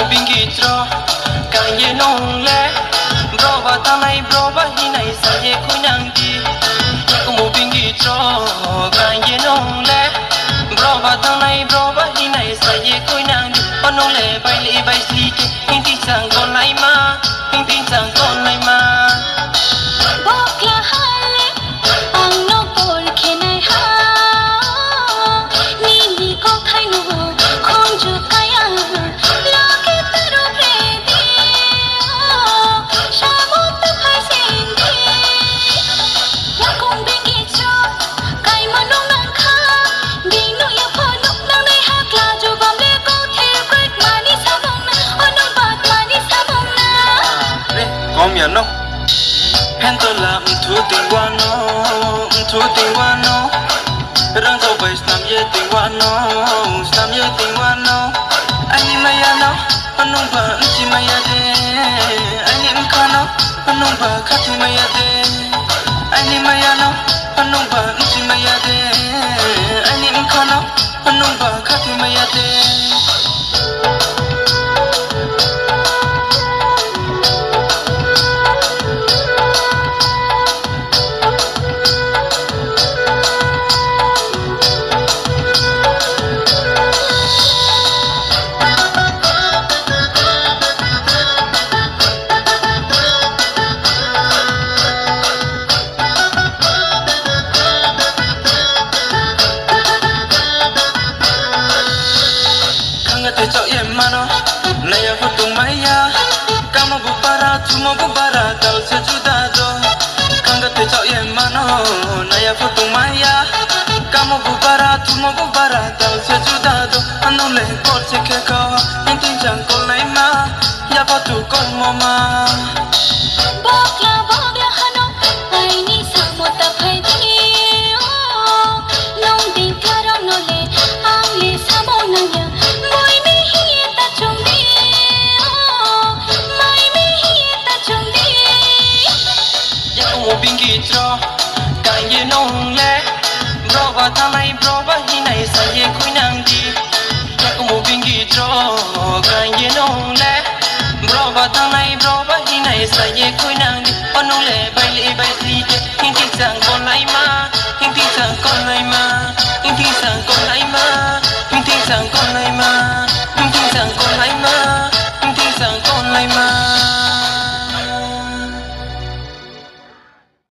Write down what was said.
bingitro kanye nong le bro ba tanai bro ba hinai saye kunang di yakumo bingitro kanye nong le bro ba tanai bro ba hinai saye kunang di onong le bai li bai si ke hinti sang kon lai ma hinti sang kon lai ma bokla hale ang no por khenai ha ni ni ko khai no khong ju kaya lage taro pre di shamot phai sin di yakum bengi cho kai manong nang kha ding no ya pho nok nang nei ha kla jo bam le ko the great mani sa bong na onong bat mani sa bong na re kom ya no Hentola thu tình qua nó răng dâu bay nam ye tình qua nó anh đi mày nó anh nung ba chỉ mày de anh em khá nó anh nung ba khát thì mày de anh đi mày nó anh nung ba chỉ mày de anh em khá nó anh nung ba khát thì mày de te chao ye mano naya fotung maya kama bubara tumo bubara dal se juda do kanga te chao ye mano naya fotung maya kama bubara tumo bubara dal se juda do anu le kor se ke ko entin jang kol nai ma ya pa tu kol mo ma bokla hano ai ni sa mo ta phai di long ding karo no le ang le sa mo nang ya moi me hi ta chung di mai me hi ta chung di ya ko bingi tro kan ye nong le bro ba ta mai bro ba hi nai sa ye kui nang di ya ko bingi tro kan ye nong le bro ba ta mai bro ba hi nai sa ye kui nang di onong le bai li bai si ke hin ti sang kon lai ma hin ti sang kon lai ma hin ti sang kon lai ma hin ti sang kon lai ma